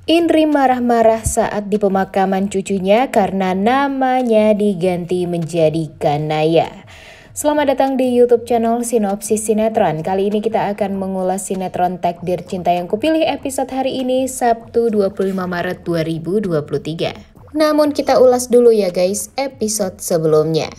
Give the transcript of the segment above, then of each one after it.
Indri marah-marah saat di pemakaman cucunya karena namanya diganti menjadi Kanaya. Selamat datang di YouTube channel Sinopsis Sinetron. Kali ini kita akan mengulas sinetron Takdir Cinta yang Kupilih episode hari ini, Sabtu 25 Maret 2023. Namun kita ulas dulu ya guys episode sebelumnya.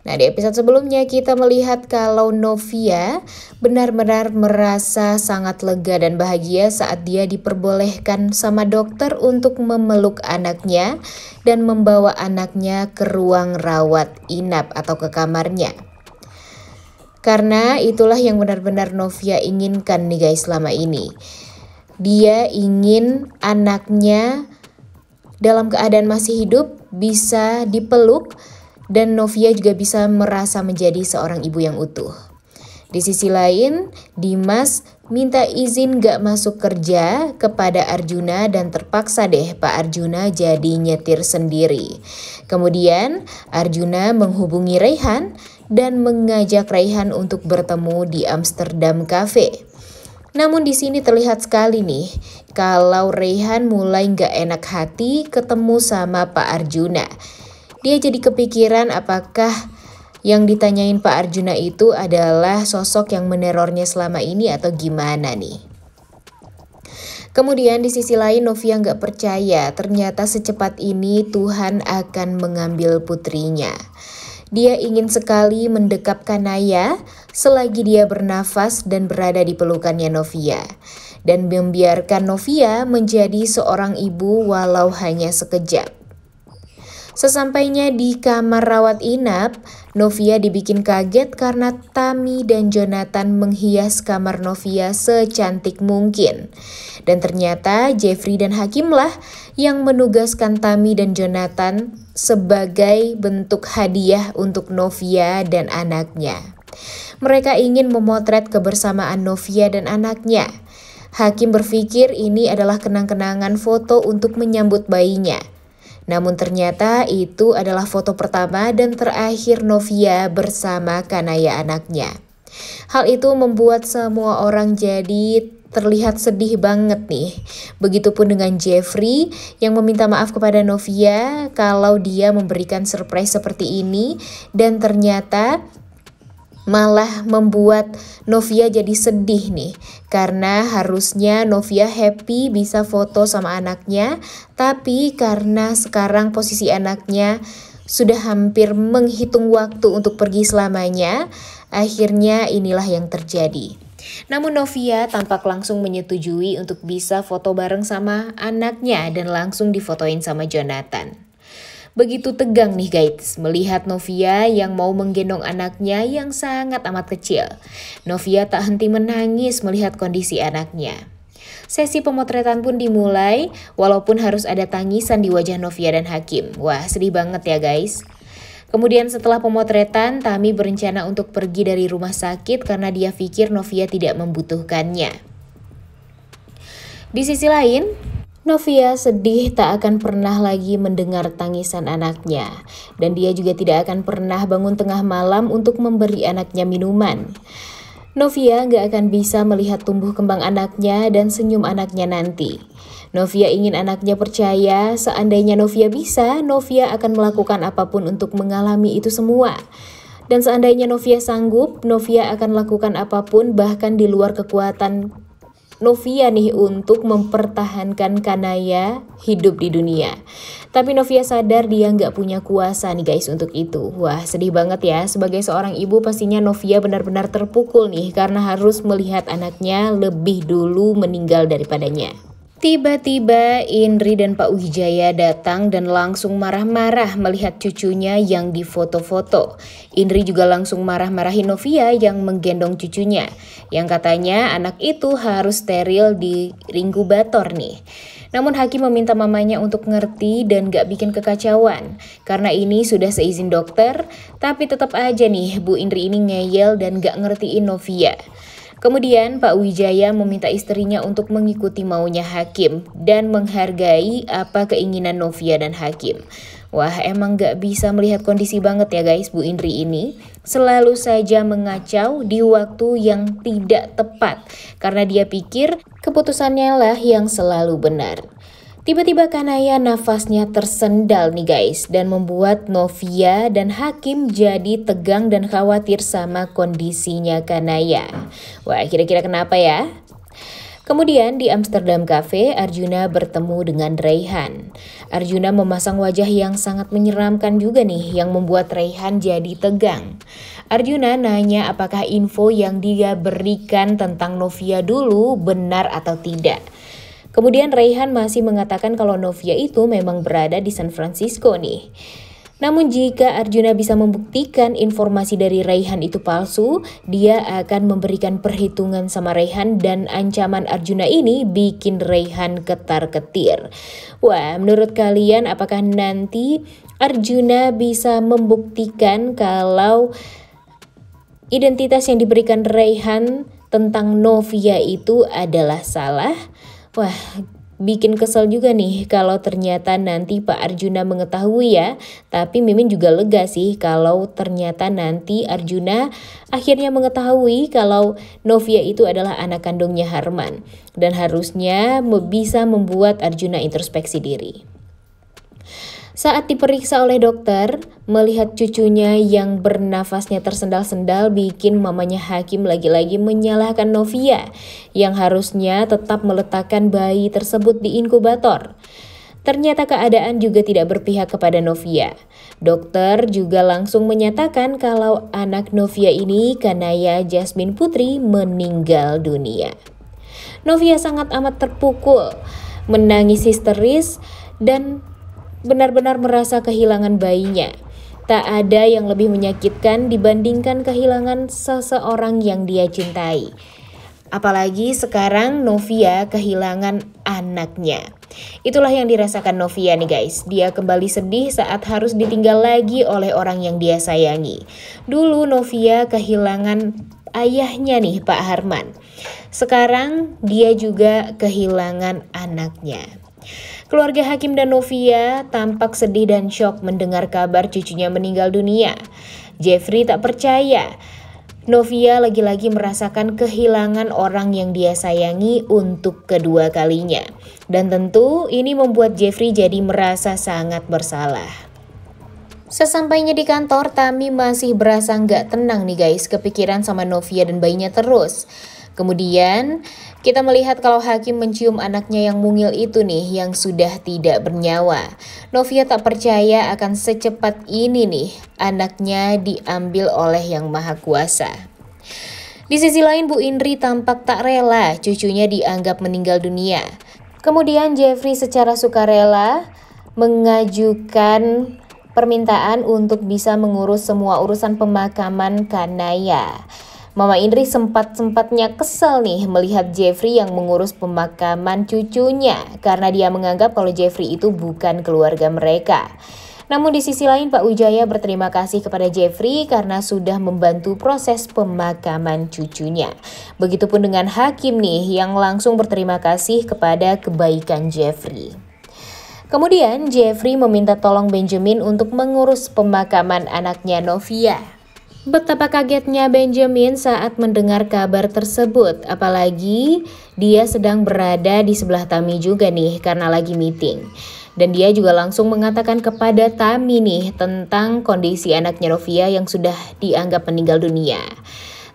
Nah, di episode sebelumnya kita melihat kalau Novia benar-benar merasa sangat lega dan bahagia saat dia diperbolehkan sama dokter untuk memeluk anaknya dan membawa anaknya ke ruang rawat inap atau ke kamarnya. Karena itulah yang benar-benar Novia inginkan nih guys selama ini. Dia ingin anaknya dalam keadaan masih hidup bisa dipeluk, dan Novia juga bisa merasa menjadi seorang ibu yang utuh. Di sisi lain, Dimas minta izin gak masuk kerja kepada Arjuna dan terpaksa deh Pak Arjuna jadi nyetir sendiri. Kemudian Arjuna menghubungi Raihan dan mengajak Raihan untuk bertemu di Amsterdam Cafe. Namun di sini terlihat sekali nih kalau Raihan mulai gak enak hati ketemu sama Pak Arjuna. Dia jadi kepikiran apakah yang ditanyain Pak Arjuna itu adalah sosok yang menerornya selama ini atau gimana nih. Kemudian di sisi lain Novia nggak percaya ternyata secepat ini Tuhan akan mengambil putrinya. Dia ingin sekali mendekap Kanaya selagi dia bernafas dan berada di pelukannya Novia. Dan membiarkan Novia menjadi seorang ibu walau hanya sekejap. Sesampainya di kamar rawat inap, Novia dibikin kaget karena Tami dan Jonathan menghias kamar Novia secantik mungkin. Dan ternyata Jeffrey dan Hakimlah yang menugaskan Tami dan Jonathan sebagai bentuk hadiah untuk Novia dan anaknya. Mereka ingin memotret kebersamaan Novia dan anaknya. Hakim berpikir ini adalah kenang-kenangan foto untuk menyambut bayinya. Namun ternyata itu adalah foto pertama dan terakhir Novia bersama Kanaya anaknya. Hal itu membuat semua orang jadi terlihat sedih banget nih. Begitupun dengan Jeffrey yang meminta maaf kepada Novia kalau dia memberikan surprise seperti ini dan ternyata malah membuat Novia jadi sedih nih. Karena harusnya Novia happy bisa foto sama anaknya, tapi karena sekarang posisi anaknya sudah hampir menghitung waktu untuk pergi selamanya, akhirnya inilah yang terjadi. Namun Novia tampak langsung menyetujui untuk bisa foto bareng sama anaknya dan langsung difotoin sama Jonathan. Begitu tegang nih guys melihat Novia yang mau menggendong anaknya yang sangat amat kecil. Novia tak henti menangis melihat kondisi anaknya. Sesi pemotretan pun dimulai walaupun harus ada tangisan di wajah Novia dan Hakim. Wah, sedih banget ya guys. Kemudian setelah pemotretan, Tami berencana untuk pergi dari rumah sakit karena dia pikir Novia tidak membutuhkannya. Di sisi lain, Novia sedih tak akan pernah lagi mendengar tangisan anaknya. Dan dia juga tidak akan pernah bangun tengah malam untuk memberi anaknya minuman. Novia gak akan bisa melihat tumbuh kembang anaknya dan senyum anaknya nanti. Novia ingin anaknya percaya seandainya Novia bisa, Novia akan melakukan apapun untuk mengalami itu semua. Dan seandainya Novia sanggup, Novia akan lakukan apapun bahkan di luar kekuatan Novia nih untuk mempertahankan Kanaya hidup di dunia. Tapi Novia sadar dia nggak punya kuasa nih guys untuk itu. Wah, sedih banget ya. Sebagai seorang ibu pastinya Novia benar-benar terpukul nih karena harus melihat anaknya lebih dulu meninggal daripadanya. Tiba-tiba Indri dan Pak Wijaya datang dan langsung marah-marah melihat cucunya yang difoto-foto. Indri juga langsung marah-marahin Novia yang menggendong cucunya, yang katanya anak itu harus steril di inkubator nih. Namun Hakim meminta mamanya untuk ngerti dan gak bikin kekacauan, karena ini sudah seizin dokter, tapi tetap aja nih Bu Indri ini ngeyel dan gak ngertiin Novia. Kemudian Pak Wijaya meminta istrinya untuk mengikuti maunya Hakim dan menghargai apa keinginan Novia dan Hakim. Wah, emang gak bisa melihat kondisi banget ya guys Bu Indri ini. Selalu saja mengacau di waktu yang tidak tepat karena dia pikir keputusannya lah yang selalu benar. Tiba-tiba Kanaya nafasnya tersendal nih guys, dan membuat Novia dan Hakim jadi tegang dan khawatir sama kondisinya Kanaya. Wah, kira-kira kenapa ya? Kemudian di Amsterdam Cafe, Arjuna bertemu dengan Raihan. Arjuna memasang wajah yang sangat menyeramkan juga nih, yang membuat Raihan jadi tegang. Arjuna nanya apakah info yang dia berikan tentang Novia dulu benar atau tidak. Kemudian Raihan masih mengatakan kalau Novia itu memang berada di San Francisco nih. Namun jika Arjuna bisa membuktikan informasi dari Raihan itu palsu, dia akan memberikan perhitungan sama Raihan, dan ancaman Arjuna ini bikin Raihan ketar-ketir. Wah, menurut kalian apakah nanti Arjuna bisa membuktikan kalau identitas yang diberikan Raihan tentang Novia itu adalah salah? Wah, bikin kesel juga nih kalau ternyata nanti Pak Arjuna mengetahui ya. Tapi Mimin juga lega sih kalau ternyata nanti Arjuna akhirnya mengetahui kalau Novia itu adalah anak kandungnya Harman. Dan harusnya bisa membuat Arjuna introspeksi diri. Saat diperiksa oleh dokter, melihat cucunya yang bernafasnya tersendal-sendal bikin mamanya Hakim lagi-lagi menyalahkan Novia yang harusnya tetap meletakkan bayi tersebut di inkubator. Ternyata keadaan juga tidak berpihak kepada Novia. Dokter juga langsung menyatakan kalau anak Novia ini, Kanaya Jasmine Putri, meninggal dunia. Novia sangat amat terpukul, menangis histeris, dan benar-benar merasa kehilangan bayinya. Tak ada yang lebih menyakitkan dibandingkan kehilangan seseorang yang dia cintai. Apalagi sekarang Novia kehilangan anaknya. Itulah yang dirasakan Novia nih guys. Dia kembali sedih saat harus ditinggal lagi oleh orang yang dia sayangi. Dulu Novia kehilangan ayahnya nih, Pak Harman. Sekarang dia juga kehilangan anaknya. Keluarga Hakim dan Novia tampak sedih dan syok mendengar kabar cucunya meninggal dunia. Jeffrey tak percaya. Novia lagi-lagi merasakan kehilangan orang yang dia sayangi untuk kedua kalinya. Dan tentu ini membuat Jeffrey jadi merasa sangat bersalah. Sesampainya di kantor, Tami masih berasa nggak tenang nih guys, kepikiran sama Novia dan bayinya terus. Kemudian kita melihat kalau Hakim mencium anaknya yang mungil itu nih, yang sudah tidak bernyawa. Novia tak percaya akan secepat ini nih anaknya diambil oleh Yang Maha Kuasa. Di sisi lain Bu Indri tampak tak rela cucunya dianggap meninggal dunia. Kemudian Jeffrey secara sukarela mengajukan permintaan untuk bisa mengurus semua urusan pemakaman Kanaya. Mama Indri sempat-sempatnya kesal nih melihat Jeffrey yang mengurus pemakaman cucunya karena dia menganggap kalau Jeffrey itu bukan keluarga mereka. Namun di sisi lain Pak Wijaya berterima kasih kepada Jeffrey karena sudah membantu proses pemakaman cucunya. Begitupun dengan Hakim nih yang langsung berterima kasih kepada kebaikan Jeffrey. Kemudian Jeffrey meminta tolong Benjamin untuk mengurus pemakaman anaknya Novia. Betapa kagetnya Benjamin saat mendengar kabar tersebut, apalagi dia sedang berada di sebelah Tami juga nih karena lagi meeting. Dan dia juga langsung mengatakan kepada Tami nih tentang kondisi anaknya Novia yang sudah dianggap meninggal dunia.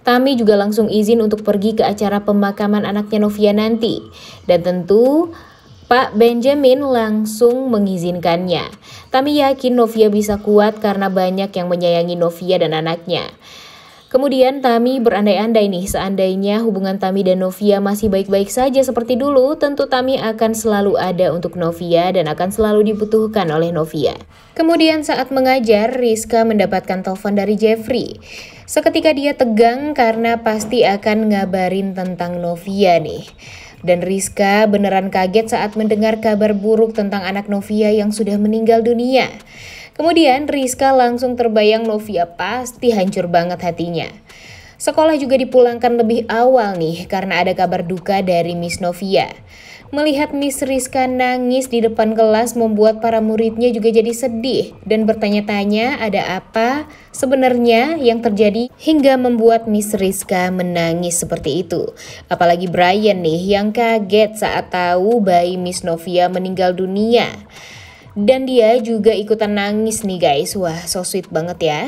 Tami juga langsung izin untuk pergi ke acara pemakaman anaknya Novia nanti. Dan tentu Pak Benjamin langsung mengizinkannya. Tami yakin Novia bisa kuat karena banyak yang menyayangi Novia dan anaknya. Kemudian Tami berandai-andai nih, seandainya hubungan Tami dan Novia masih baik-baik saja seperti dulu, tentu Tami akan selalu ada untuk Novia dan akan selalu dibutuhkan oleh Novia. Kemudian saat mengajar, Rizka mendapatkan telepon dari Jeffrey. Seketika dia tegang karena pasti akan ngabarin tentang Novia nih. Dan Rizka beneran kaget saat mendengar kabar buruk tentang anak Novia yang sudah meninggal dunia. Kemudian Rizka langsung terbayang Novia pasti hancur banget hatinya. Sekolah juga dipulangkan lebih awal nih karena ada kabar duka dari Miss Novia. Melihat Miss Rizka nangis di depan kelas membuat para muridnya juga jadi sedih dan bertanya-tanya ada apa sebenarnya yang terjadi hingga membuat Miss Rizka menangis seperti itu. Apalagi Brian nih yang kaget saat tahu bayi Miss Novia meninggal dunia. Dan dia juga ikutan nangis nih guys, wah so sweet banget ya.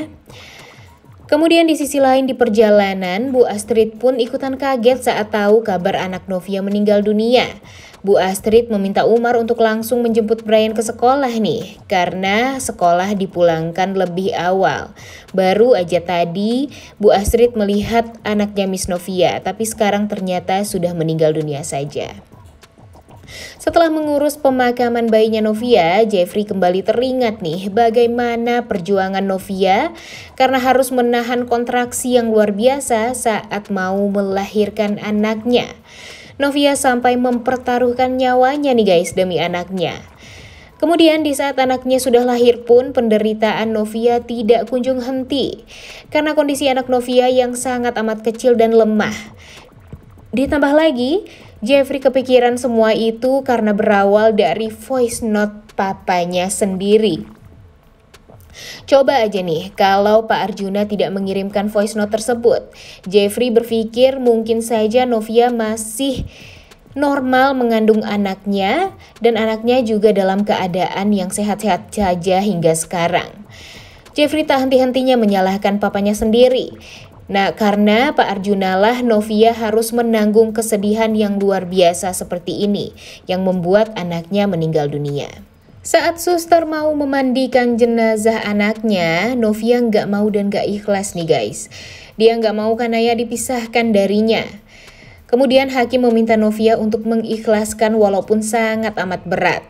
Kemudian di sisi lain di perjalanan, Bu Astrid pun ikutan kaget saat tahu kabar anak Novia meninggal dunia. Bu Astrid meminta Umar untuk langsung menjemput Brian ke sekolah nih, karena sekolah dipulangkan lebih awal. Baru aja tadi Bu Astrid melihat anaknya Miss Novia, tapi sekarang ternyata sudah meninggal dunia saja. Setelah mengurus pemakaman bayinya Novia, Jeffrey kembali teringat nih bagaimana perjuangan Novia karena harus menahan kontraksi yang luar biasa saat mau melahirkan anaknya. Novia sampai mempertaruhkan nyawanya nih guys demi anaknya. Kemudian di saat anaknya sudah lahir pun penderitaan Novia tidak kunjung henti karena kondisi anak Novia yang sangat amat kecil dan lemah. Ditambah lagi, Jeffrey kepikiran semua itu karena berawal dari voice note papanya sendiri. Coba aja nih kalau Pak Arjuna tidak mengirimkan voice note tersebut. Jeffrey berpikir mungkin saja Novia masih normal mengandung anaknya dan anaknya juga dalam keadaan yang sehat-sehat saja hingga sekarang. Jeffrey tak henti-hentinya menyalahkan papanya sendiri. Nah, karena Pak Arjuna lah Novia harus menanggung kesedihan yang luar biasa seperti ini yang membuat anaknya meninggal dunia. Saat suster mau memandikan jenazah anaknya, Novia nggak mau dan nggak ikhlas nih guys. Dia nggak mau Kanaya dipisahkan darinya. Kemudian Hakim meminta Novia untuk mengikhlaskan walaupun sangat amat berat.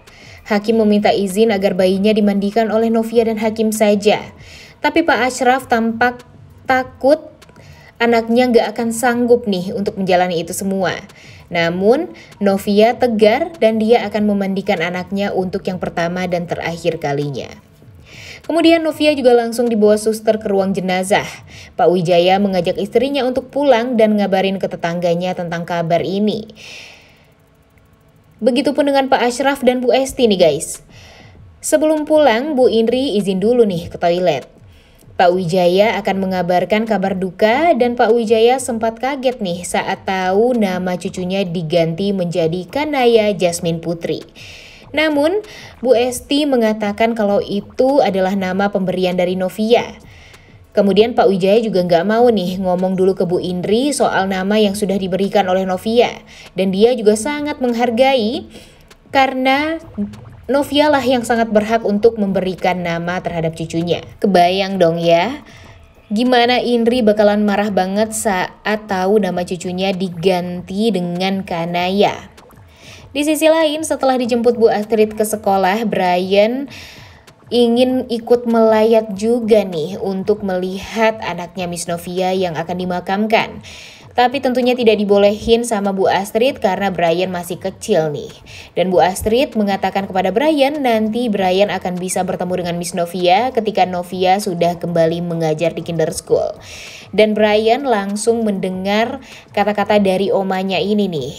Hakim meminta izin agar bayinya dimandikan oleh Novia dan Hakim saja. Tapi Pak Ashraf tampak takut anaknya nggak akan sanggup nih untuk menjalani itu semua. Namun, Novia tegar dan dia akan memandikan anaknya untuk yang pertama dan terakhir kalinya. Kemudian Novia juga langsung dibawa suster ke ruang jenazah. Pak Wijaya mengajak istrinya untuk pulang dan ngabarin ke tetangganya tentang kabar ini. Begitupun dengan Pak Ashraf dan Bu Esti nih guys. Sebelum pulang, Bu Indri izin dulu nih ke toilet. Pak Wijaya akan mengabarkan kabar duka dan Pak Wijaya sempat kaget nih saat tahu nama cucunya diganti menjadi Kanaya Jasmine Putri. Namun, Bu Esti mengatakan kalau itu adalah nama pemberian dari Novia. Kemudian Pak Wijaya juga nggak mau nih ngomong dulu ke Bu Indri soal nama yang sudah diberikan oleh Novia. Dan dia juga sangat menghargai karena Novia lah yang sangat berhak untuk memberikan nama terhadap cucunya. Kebayang dong ya, gimana Indri bakalan marah banget saat tahu nama cucunya diganti dengan Kanaya. Di sisi lain, setelah dijemput Bu Astrid ke sekolah, Brian ingin ikut melayat juga nih untuk melihat anaknya Miss Novia yang akan dimakamkan. Tapi tentunya tidak dibolehin sama Bu Astrid karena Brian masih kecil nih. Dan Bu Astrid mengatakan kepada Brian nanti Brian akan bisa bertemu dengan Miss Novia ketika Novia sudah kembali mengajar di kinder school. Dan Brian langsung mendengar kata-kata dari omanya ini nih.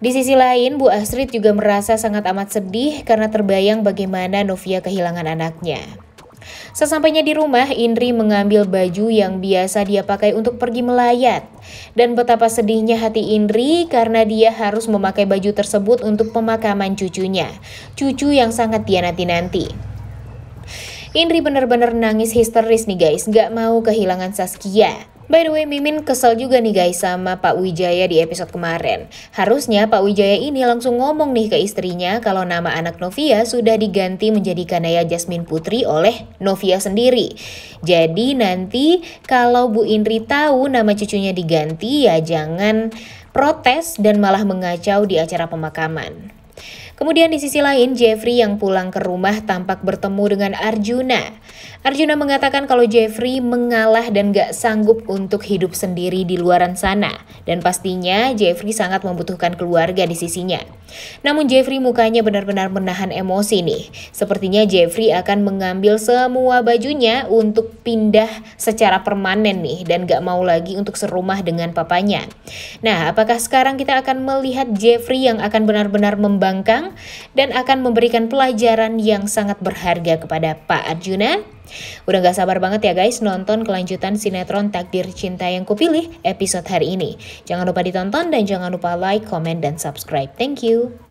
Di sisi lain, Bu Astrid juga merasa sangat amat sedih karena terbayang bagaimana Novia kehilangan anaknya. Sesampainya di rumah, Indri mengambil baju yang biasa dia pakai untuk pergi melayat. Dan betapa sedihnya hati Indri karena dia harus memakai baju tersebut untuk pemakaman cucunya. Cucu yang sangat dia nanti-nanti. Indri benar-benar nangis histeris nih guys, gak mau kehilangan Saskia. By the way, Mimin kesel juga nih guys sama Pak Wijaya di episode kemarin. Harusnya Pak Wijaya ini langsung ngomong nih ke istrinya kalau nama anak Novia sudah diganti menjadi Kanaya Jasmine Putri oleh Novia sendiri. Jadi nanti kalau Bu Indri tahu nama cucunya diganti ya jangan protes dan malah mengacau di acara pemakaman. Kemudian di sisi lain, Jeffrey yang pulang ke rumah tampak bertemu dengan Arjuna. Arjuna mengatakan kalau Jeffrey mengalah dan gak sanggup untuk hidup sendiri di luaran sana. Dan pastinya Jeffrey sangat membutuhkan keluarga di sisinya. Namun Jeffrey mukanya benar-benar menahan emosi nih. Sepertinya Jeffrey akan mengambil semua bajunya untuk pindah secara permanen nih. Dan gak mau lagi untuk serumah dengan papanya. Nah, apakah sekarang kita akan melihat Jeffrey yang akan benar-benar membangkang dan akan memberikan pelajaran yang sangat berharga kepada Pak Arjuna? Udah gak sabar banget ya guys nonton kelanjutan sinetron Takdir Cinta Yang Kupilih episode hari ini. Jangan lupa ditonton dan jangan lupa like, comment, dan subscribe. Thank you.